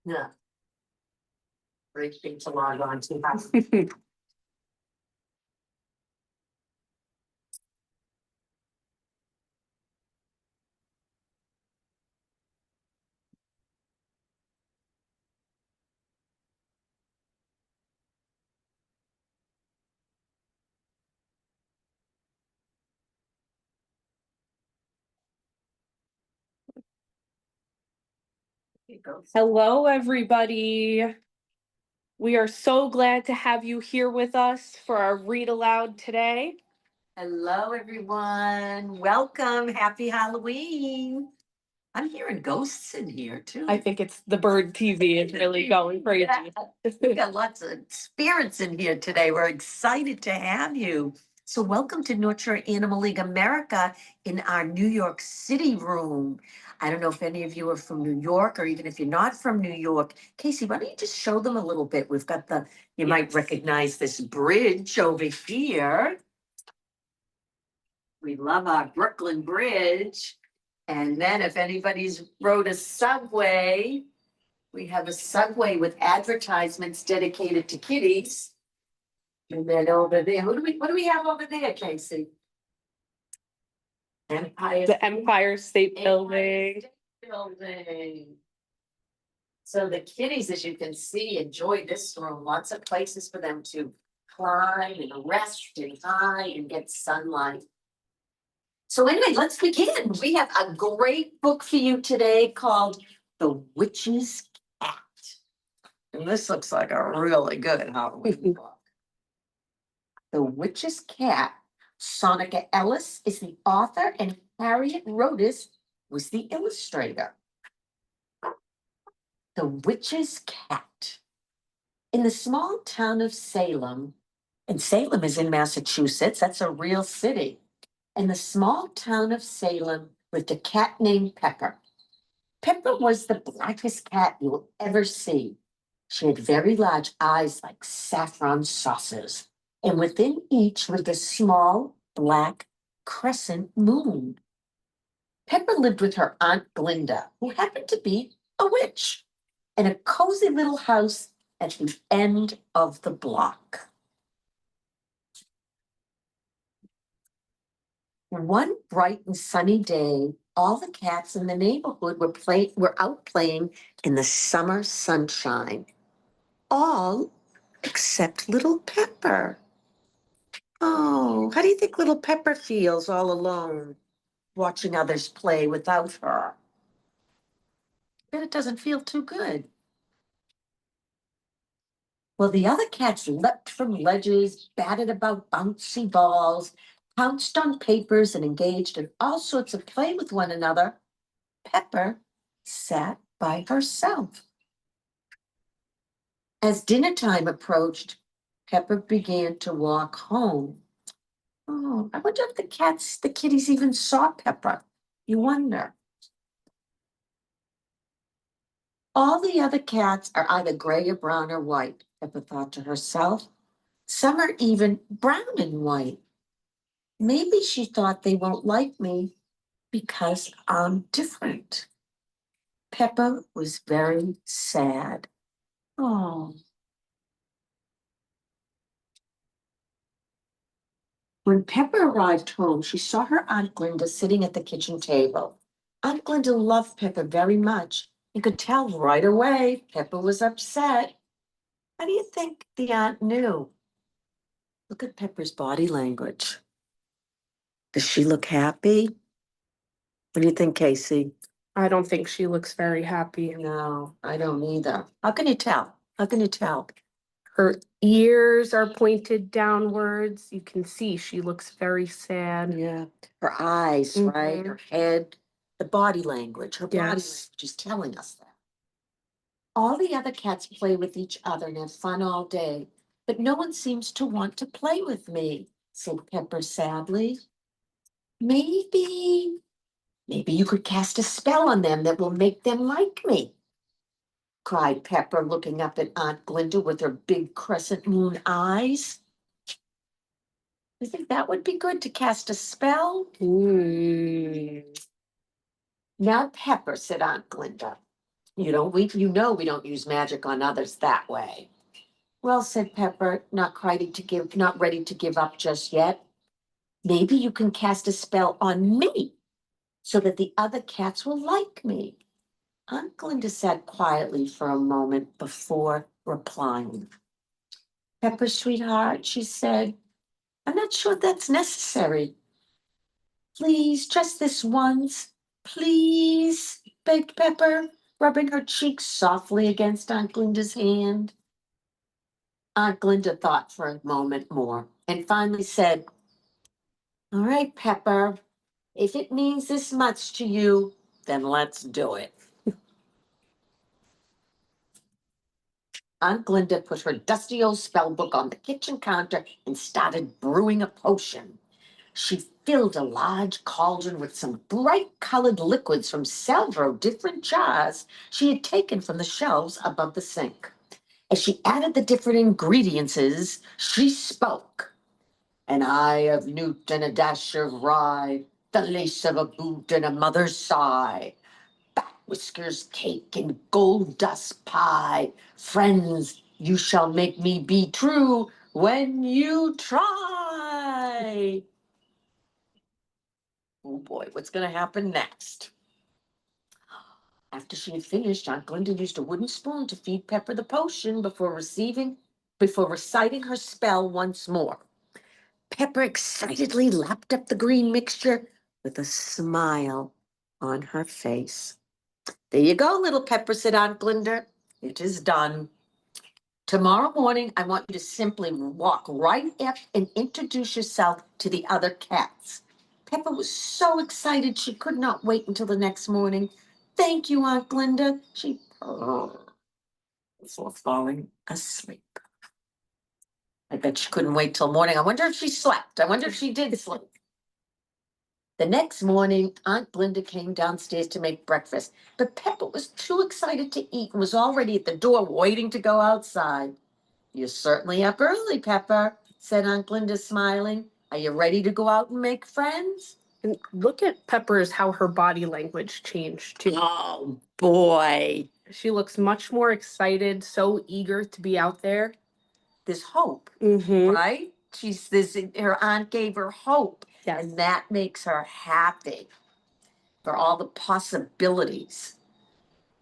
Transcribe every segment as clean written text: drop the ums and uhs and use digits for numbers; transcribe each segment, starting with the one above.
Yeah. Great thing to log on to. Hello, everybody. We are so glad to have you here with us for our read aloud today. Hello, everyone. Welcome. Happy Halloween. I'm hearing ghosts in here too. I think it's the bird TV is really going crazy. Yeah. We got lots of spirits in here today. We're excited to have you. So welcome to Nurture Animal League America in our New York City room. I don't know if any of you are from New York, or even if you're not from New York. Casey, why don't you just show them a little bit? We've got you might recognize this bridge over here. We love our Brooklyn Bridge. And then if anybody's rode a subway, we have a subway with advertisements dedicated to kitties. And then over there, what do we have over there, Casey? The Empire State Building. Building. So the kitties, as you can see, enjoy this room. Lots of places for them to climb and rest and hide and get sunlight. So anyway, let's begin. We have a great book for you today called The Witch's Cat. And this looks like a really good Halloween book. The Witch's Cat. Sonica Ellis is the author and Harriet Rodas was the illustrator. The Witch's Cat. In the small town of Salem, and Salem is in Massachusetts, that's a real city. In the small town of Salem lived a cat named Pepper. Pepper was the blackest cat you'll ever see. She had very large eyes like saffron saucers, and within each lived a small black crescent moon. Pepper lived with her Aunt Glinda, who happened to be a witch, in a cozy little house at the end of the block. One bright and sunny day, all the cats in the neighborhood were out playing in the summer sunshine. All except little Pepper. Oh, how do you think little Pepper feels all alone, watching others play without her? Bet it doesn't feel too good. Well, the other cats leapt from ledges, batted about bouncy balls, pounced on papers, and engaged in all sorts of play with one another. Pepper sat by herself. As dinner time approached, Pepper began to walk home. Oh, I wonder if the kitties even saw Pepper. You wonder. All the other cats are either gray or brown or white, Pepper thought to herself. Some are even brown and white. Maybe she thought they won't like me because I'm different. Pepper was very sad. Oh. When Pepper arrived home, she saw her Aunt Glinda sitting at the kitchen table. Aunt Glinda loved Pepper very much. You could tell right away Pepper was upset. How do you think the aunt knew? Look at Pepper's body language. Does she look happy? What do you think, Casey? I don't think she looks very happy. No, I don't either. How can you tell? How can you tell? Her ears are pointed downwards. You can see she looks very sad. Yeah. Her eyes, right? Her head, the body language. Her body language is telling us that. All the other cats play with each other and have fun all day, but no one seems to want to play with me, said Pepper sadly. Maybe you could cast a spell on them that will make them like me, cried Pepper, looking up at Aunt Glinda with her big crescent moon eyes. You think that would be good to cast a spell? Mm. Now, Pepper, said Aunt Glinda, You know, we don't use magic on others that way. Well, said Pepper, not ready to give up just yet. Maybe you can cast a spell on me so that the other cats will like me. Aunt Glinda sat quietly for a moment before replying. Pepper, sweetheart, she said, I'm not sure that's necessary. Please, just this once. Please, begged Pepper, rubbing her cheek softly against Aunt Glinda's hand. Aunt Glinda thought for a moment more and finally said, all right, Pepper, if it means this much to you, then let's do it. Aunt Glinda put her dusty old spell book on the kitchen counter and started brewing a potion. She filled a large cauldron with some bright colored liquids from several different jars she had taken from the shelves above the sink. As she added the different ingredients, she spoke. An eye of newt and a dash of rye, the lace of a boot and a mother's sigh, bat whiskers cake and gold dust pie. Friends, you shall make me be true when you try. Oh boy, what's going to happen next? After she had finished, Aunt Glinda used a wooden spoon to feed Pepper the potion before reciting her spell once more. Pepper excitedly lapped up the green mixture with a smile on her face. There you go, little Pepper, said Aunt Glinda. It is done. Tomorrow morning, I want you to simply walk right up and introduce yourself to the other cats. Pepper was so excited she could not wait until the next morning. Thank you, Aunt Glinda, she purred before falling asleep. I bet she couldn't wait till morning. I wonder if she slept. I wonder if she did sleep. The next morning, Aunt Glinda came downstairs to make breakfast, but Pepper was too excited to eat and was already at the door waiting to go outside. You're certainly up early, Pepper, said Aunt Glinda, smiling. Are you ready to go out and make friends? And look at Pepper's, how her body language changed too. Oh, boy. She looks much more excited, so eager to be out there. There's hope, Mm-hmm. right? Her aunt gave her hope, Yes. and that makes her happy for all the possibilities.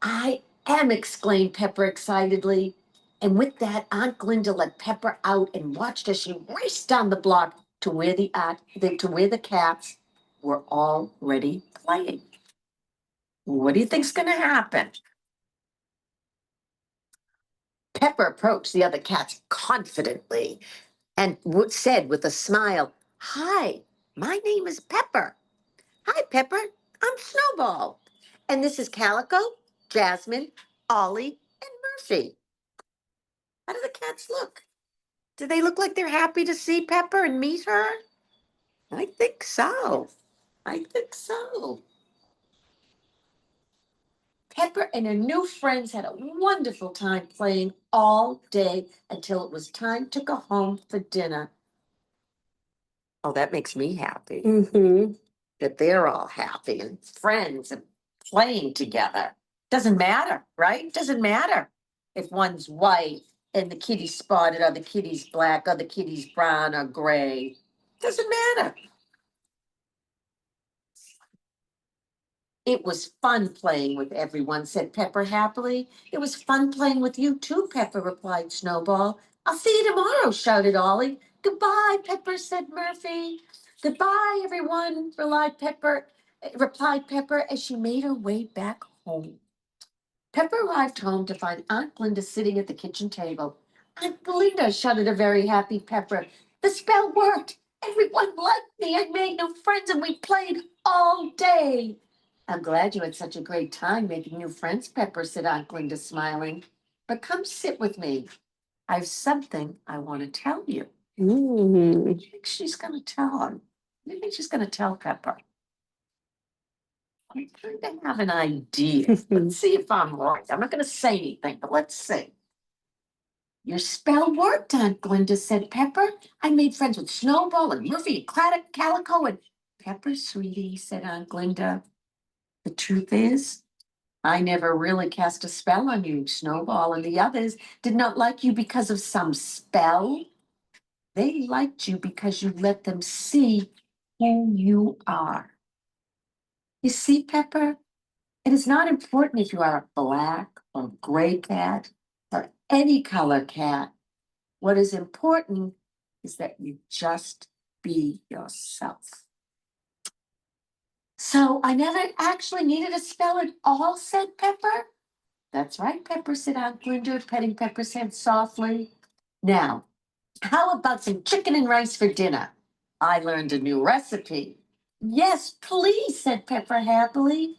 I am, exclaimed Pepper excitedly. And with that, Aunt Glinda let Pepper out and watched as she raced down the block to where the cats were already playing. What do you think's going to happen? Pepper approached the other cats confidently and said with a smile, "Hi, my name is Pepper. Hi, Pepper. I'm Snowball. And this is Calico, Jasmine, Ollie, and Murphy." How do the cats look? Do they look like they're happy to see Pepper and meet her? I think so. I think so. Pepper and her new friends had a wonderful time playing all day until it was time to go home for dinner. Oh, that makes me happy. Mm-hmm. That they're all happy and friends and playing together. Doesn't matter, right? Doesn't matter if one's white and the kitty's spotted or the kitty's black or the kitty's brown or gray. Doesn't matter. It was fun playing with everyone, said Pepper happily. It was fun playing with you too, Pepper, replied Snowball. I'll see you tomorrow, shouted Ollie. Goodbye, Pepper, said Murphy. Goodbye, everyone, replied Pepper as she made her way back home. Pepper arrived home to find Aunt Glinda sitting at the kitchen table. Aunt Glinda, shouted a very happy Pepper. The spell worked. Everyone liked me. I made new friends and we played all day. I'm glad you had such a great time making new friends, Pepper, said Aunt Glinda, smiling. But come sit with me. I have something I want to tell you. Mm-hmm. I think she's going to tell him. I think she's going to tell Pepper. I kind of have an idea. Let's see if I'm right. I'm not going to say anything, but let's see. Your spell worked, Aunt Glinda, said Pepper. I made friends with Snowball and Murphy and Calico and Pepper, sweetie, said Aunt Glinda. The truth is, I never really cast a spell on you, Snowball, and the others did not like you because of some spell. They liked you because you let them see who you are. You see, Pepper, it is not important if you are a black or gray cat or any color cat. What is important is that you just be yourself. So I never actually needed a spell at all, said Pepper. That's right, Pepper, said Aunt Glinda, petting Pepper's head softly. Now, how about some chicken and rice for dinner? I learned a new recipe. Yes, please, said Pepper happily.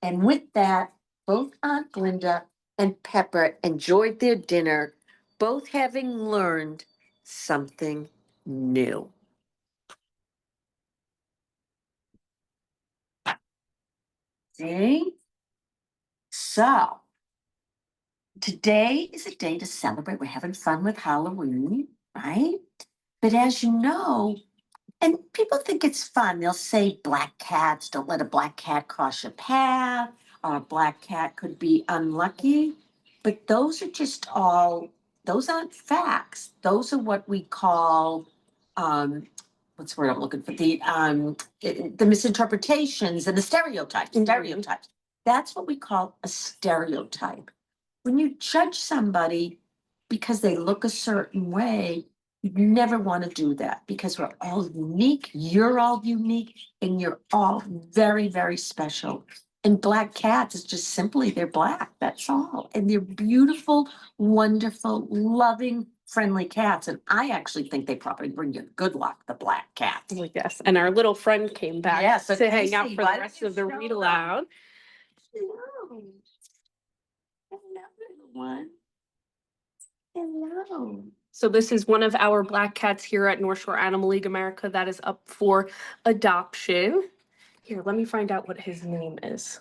And with that, both Aunt Glinda and Pepper enjoyed their dinner, both having learned something new. See? So, today is a day to celebrate. We're having fun with Halloween, right? But as you know, and people think it's fun. They'll say black cats, don't let a black cat cross your path, or a black cat could be unlucky. But those are just all, those aren't facts. Those are what we call, what's the word I'm looking for? The misinterpretations and the stereotypes, stereotypes. That's what we call a stereotype. When you judge somebody because they look a certain way, you never want to do that because we're all unique. You're all unique and you're all very, very special. And black cats is just simply they're black. That's all. And they're beautiful, wonderful, loving, friendly cats. And I actually think they probably bring you good luck, the black cats. Oh, yes. And our little friend came back Yeah, so to hang out Casey, for why the don't rest you of the show read them? aloud. Hello. Hello, little one. Hello. So this is one of our black cats here at North Shore Animal League America that is up for adoption. Here, let me find out what his name is.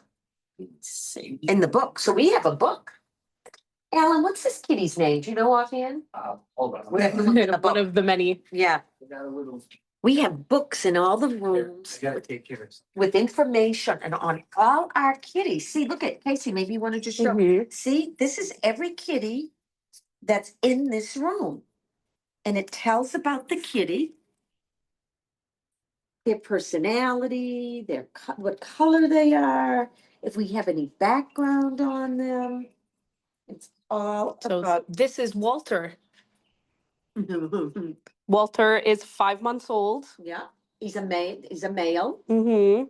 Let's see. In the book. So we have a book. Alan, what's this kitty's name? Do you know offhand? Hold on. We have to look in the One book. of the many. Yeah, We got a little. we have books in all the rooms I gotta take care of something. with information and on all our kitties. See, look at Casey, maybe you want to just show. Mhm. See, this is every kitty that's in this room. And it tells about the kitty, their personality, what color they are, if we have any background on them. It's all So about. this is Walter. Walter is 5 months old. Yeah, he's a male. Mm-hmm.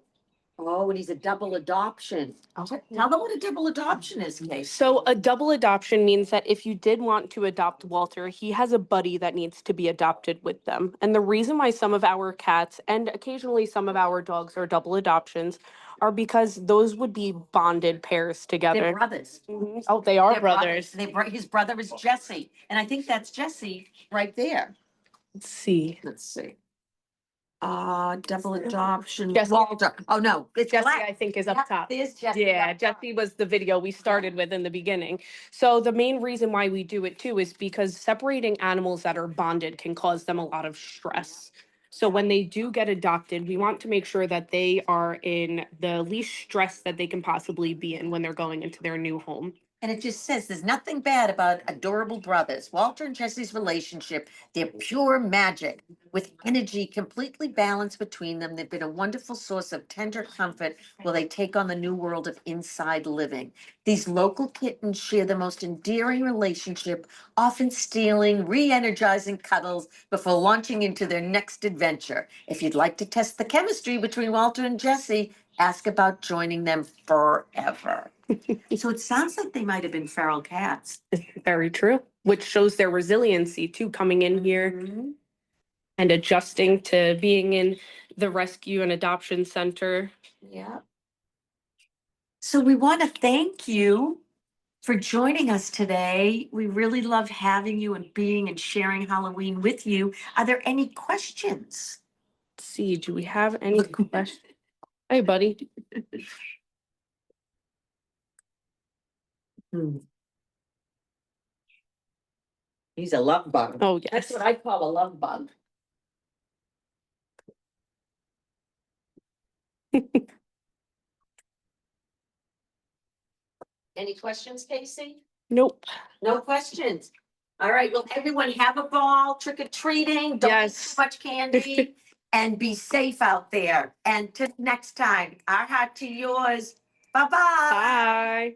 Oh, and he's a double adoption. Tell them what a double adoption is, Casey. So a double adoption means that if you did want to adopt Walter, he has a buddy that needs to be adopted with them. And the reason why some of our cats and occasionally some of our dogs are double adoptions are because those would be bonded pairs They're together. brothers. Mhm. Oh, they are They're brothers. His brother is Jesse, and I think that's Jesse right there. Let's see. Let's see. Double adoption. Jesse. Walter. Oh, no, it's Jesse, black. I think, is Yeah, up top. there's Jesse. Yeah, up top. Jesse was the video we started with in the beginning. So the main reason why we do it too is because separating animals that are bonded can cause them a lot of stress. So when they do get adopted, we want to make sure that they are in the least stress that they can possibly be in when they're going into their new home. And it just says there's nothing bad about adorable brothers. Walter and Jesse's relationship, they're pure magic with energy completely balanced between them. They've been a wonderful source of tender comfort while they take on the new world of inside living. These local kittens share the most endearing relationship, often stealing, re-energizing cuddles before launching into their next adventure. If you'd like to test the chemistry between Walter and Jesse, ask about joining them forever. So it sounds like they might have been feral cats. Very true. Which shows their resiliency too, coming in here Mhm. and adjusting to being in the rescue and adoption center. Yeah. So we want to thank you for joining us today. We really love having you and being and sharing Halloween with you. Are there any questions? Let's see, do we have any questions? Hey, buddy. He's a love bug. Oh, That's yes. what I call a love bug. Any questions, Casey? Nope. No questions. All right, well, everyone have a ball, trick or treating, don't eat Yes. too much candy, and be safe out there. And till next time, our heart to yours. Bye-bye. Bye.